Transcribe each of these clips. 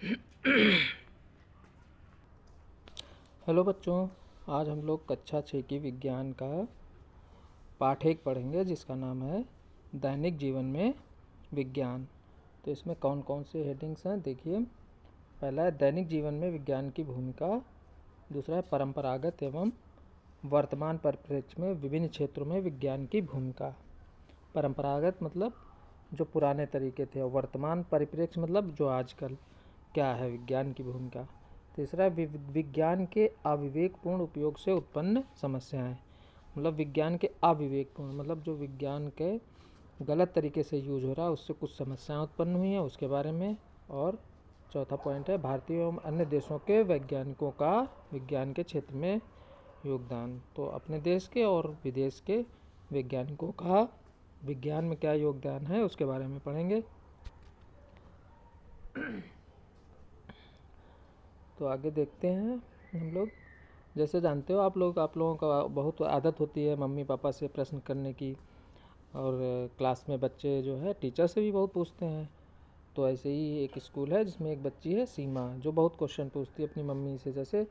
Hello बच्चों, आज हम लोग कक्षा 6 की विज्ञान का पाठ 1 पढ़ेंगे जिसका नाम है दैनिक जीवन में विज्ञान। तो इसमें कौन कौन से हेडिंग्स हैं देखिए। पहला है दैनिक जीवन में विज्ञान की भूमिका। दूसरा है परंपरागत एवं वर्तमान परिप्रेक्ष्य में विभिन्न क्षेत्रों में विज्ञान की भूमिका। परंपरागत मतलब जो पुराने तरीके थे और वर्तमान परिप्रेक्ष्य मतलब जो आजकल क्या है विज्ञान की भूमिका। तीसरा विज्ञान के अविवेकपूर्ण उपयोग से उत्पन्न समस्याएं, मतलब विज्ञान के अविवेकपूर्ण मतलब जो विज्ञान के गलत तरीके से यूज हो रहा है उससे कुछ समस्याएं उत्पन्न हुई हैं उसके बारे में। और चौथा पॉइंट है भारतीय एवं अन्य देशों के वैज्ञानिकों का विज्ञान के क्षेत्र में योगदान। तो अपने देश के और विदेश के वैज्ञानिकों का विज्ञान में क्या योगदान है उसके बारे में पढ़ेंगे। तो आगे देखते हैं हम लोग। जैसे जानते हो आप लोगों का बहुत आदत होती है मम्मी पापा से प्रश्न करने की, और क्लास में बच्चे जो है टीचर से भी बहुत पूछते हैं। तो ऐसे ही एक स्कूल है जिसमें एक बच्ची है सीमा, जो बहुत क्वेश्चन पूछती है अपनी मम्मी से। जैसे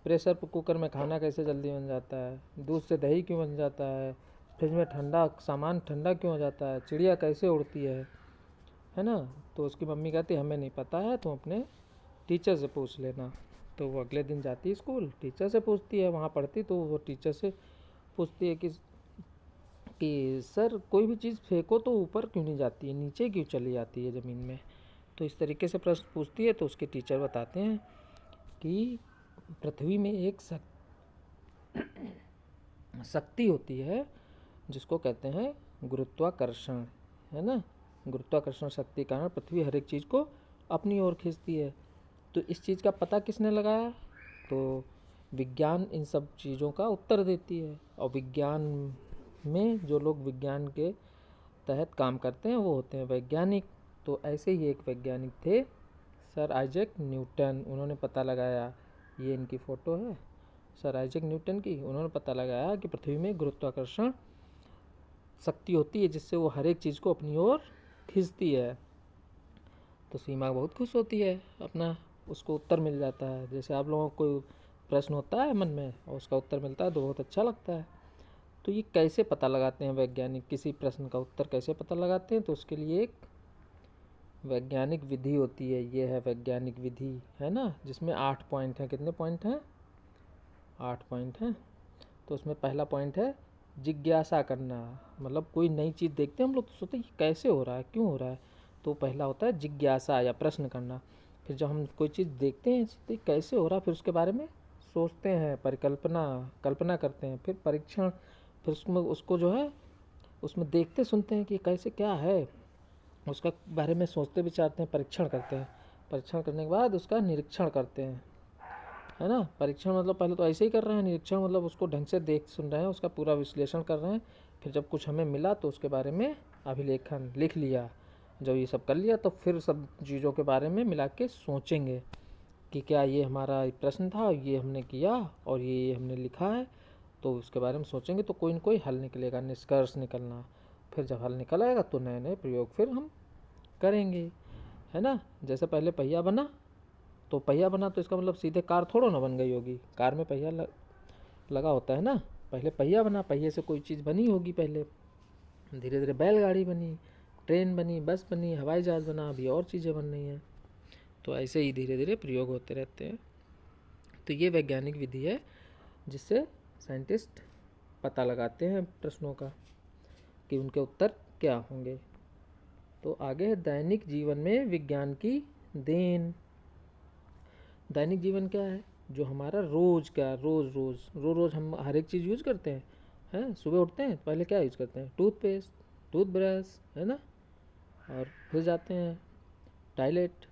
प्रेशर कुकर में खाना कैसे जल्दी बन जाता है, दूध से दही क्यों बन जाता है, फ्रिज में ठंडा सामान ठंडा क्यों हो जाता है, चिड़िया कैसे उड़ती है ना। तो उसकी मम्मी कहती है हमें नहीं पता है, तुम अपने टीचर से पूछ लेना। तो वो अगले दिन जाती है स्कूल, टीचर से पूछती है, वहाँ पढ़ती तो वो टीचर से पूछती है कि सर कोई भी चीज़ फेंको तो ऊपर क्यों नहीं जाती है, नीचे क्यों चली जाती है ज़मीन में। तो इस तरीके से प्रश्न पूछती है। तो उसके टीचर बताते हैं कि पृथ्वी में एक शक्ति होती है जिसको कहते हैं गुरुत्वाकर्षण, है ना। गुरुत्वाकर्षण शक्ति के कारण पृथ्वी हर एक चीज़ को अपनी ओर खींचती है। तो इस चीज़ का पता किसने लगाया, तो विज्ञान इन सब चीज़ों का उत्तर देती है। और विज्ञान में जो लोग विज्ञान के तहत काम करते हैं वो होते हैं वैज्ञानिक। तो ऐसे ही एक वैज्ञानिक थे सर आइजैक न्यूटन। उन्होंने पता लगाया, ये इनकी फ़ोटो है सर आइजैक न्यूटन की। उन्होंने पता लगाया कि पृथ्वी में गुरुत्वाकर्षण शक्ति होती है जिससे वो हर एक चीज़ को अपनी ओर खींचती है। तो सीमा बहुत खुश होती है, अपना उसको उत्तर मिल जाता है। जैसे आप लोगों को कोई प्रश्न होता है मन में और उसका उत्तर मिलता है तो बहुत अच्छा लगता है। तो ये कैसे पता लगाते हैं वैज्ञानिक, किसी प्रश्न का उत्तर कैसे पता लगाते हैं, तो उसके लिए एक वैज्ञानिक विधि होती है। ये है वैज्ञानिक विधि, है ना, जिसमें 8 पॉइंट हैं। कितने पॉइंट हैं? 8 पॉइंट हैं। तो उसमें पहला पॉइंट है जिज्ञासा करना। मतलब कोई नई चीज़ देखते हैं हम लोग तो सोचते हैं ये कैसे हो रहा है, क्यों हो रहा है। तो पहला होता है जिज्ञासा या प्रश्न करना। फिर जब हम कोई चीज़ देखते हैं सोचते हैं कैसे हो रहा है, फिर उसके बारे में सोचते हैं, कल्पना करते हैं। फिर परीक्षण, फिर उसमें उसको जो है उसमें देखते सुनते हैं कि कैसे क्या है, उसका बारे में सोचते विचारते हैं, परीक्षण करते हैं। परीक्षण करने के बाद उसका निरीक्षण करते हैं, है ना। परीक्षण मतलब पहले तो ऐसे ही कर रहे हैं, निरीक्षण मतलब उसको ढंग से देख सुन रहे हैं, उसका पूरा विश्लेषण कर रहे हैं। फिर जब कुछ हमें मिला तो उसके बारे में अभिलेखन लिख लिया। जब ये सब कर लिया तो फिर सब चीज़ों के बारे में मिला के सोचेंगे कि क्या ये हमारा प्रश्न था, ये हमने किया और ये हमने लिखा है। तो उसके बारे में सोचेंगे तो कोई न कोई हल निकलेगा, निष्कर्ष निकलना। फिर जब हल निकल आएगा तो नए नए प्रयोग फिर हम करेंगे, है ना। जैसे पहले पहिया बना, तो पहिया बना तो इसका मतलब सीधे कार थोड़ो ना बन गई होगी। कार में पहिया लगा होता है ना। पहले पहिया बना, पहिए से कोई चीज़ बनी होगी पहले। धीरे धीरे बैलगाड़ी बनी, ट्रेन बनी, बस बनी, हवाई जहाज़ बना, अभी और चीज़ें बन रही हैं। तो ऐसे ही धीरे धीरे प्रयोग होते रहते हैं। तो ये वैज्ञानिक विधि है जिससे साइंटिस्ट पता लगाते हैं प्रश्नों का कि उनके उत्तर क्या होंगे। तो आगे है दैनिक जीवन में विज्ञान की देन। दैनिक जीवन क्या है, जो हमारा रोज़ का रोज़ हम हर एक चीज़ यूज करते हैं सुबह उठते हैं पहले क्या यूज करते हैं, टूथपेस्ट, टूथब्रश, है ना। और फिर जाते हैं टॉयलेट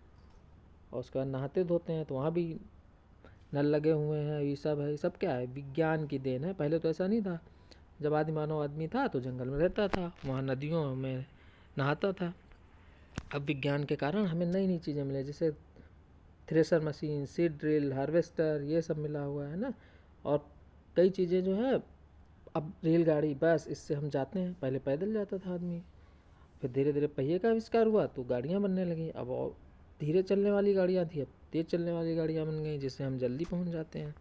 और उसके बाद नहाते धोते हैं तो वहाँ भी नल लगे हुए हैं। ये सब है, ये सब क्या है, विज्ञान की देन है। पहले तो ऐसा नहीं था। जब आदि मानव आदमी था तो जंगल में रहता था, वहाँ नदियों में नहाता था। अब विज्ञान के कारण हमें नई नई चीज़ें मिली, जैसे thresher machine, seed drill, harvester, ये सब मिला हुआ है ना। और कई चीज़ें जो है, अब रेलगाड़ी, बस, इससे हम जाते हैं। पहले पैदल जाता था आदमी, फिर धीरे धीरे पहिए का आविष्कार हुआ तो गाड़ियाँ बनने लगी। अब और धीरे चलने वाली गाड़ियाँ थी, अब तेज़ चलने वाली गाड़ियाँ बन गई, जिससे हम जल्दी पहुंच जाते हैं।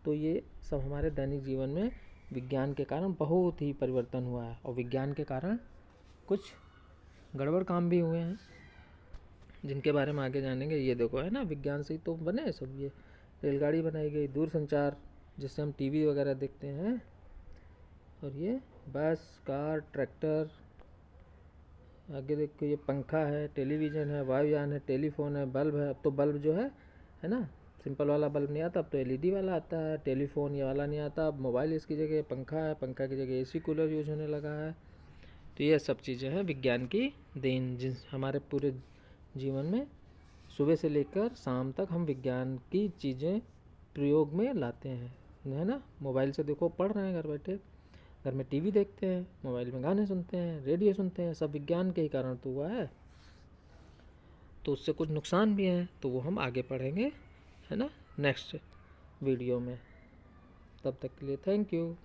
तो ये सब हमारे दैनिक जीवन में विज्ञान के कारण बहुत ही परिवर्तन हुआ है, और विज्ञान के कारण कुछ गड़बड़ काम भी हुए हैं, जिनके बारे में आगे जानेंगे। ये देखो, है ना, विज्ञान से ही तो बने हैं सब। ये रेलगाड़ी बनाई गई, दूरसंचार जिससे हम टीवी वगैरह देखते हैं, और ये बस, कार, ट्रैक्टर, आगे देखो ये पंखा है, टेलीविज़न है, वायुयान है, टेलीफोन है, बल्ब है। अब तो बल्ब जो है ना, सिंपल वाला बल्ब नहीं आता, अब तो एलईडी वाला आता है। टेलीफोन ये वाला नहीं आता, अब मोबाइल इसकी जगह, पंखा है, पंखा की जगह एसी कूलर यूज होने लगा है। तो ये सब चीज़ें हैं विज्ञान की देन, जिस हमारे पूरे जीवन में सुबह से लेकर शाम तक हम विज्ञान की चीज़ें प्रयोग में लाते हैं, है ना। मोबाइल से देखो पढ़ रहे हैं घर बैठे, घर में टीवी देखते हैं, मोबाइल में गाने सुनते हैं, रेडियो सुनते हैं, सब विज्ञान के ही कारण तो हुआ है। तो उससे कुछ नुकसान भी हैं, तो वो हम आगे पढ़ेंगे, है ना, नेक्स्ट वीडियो में। तब तक के लिए थैंक यू।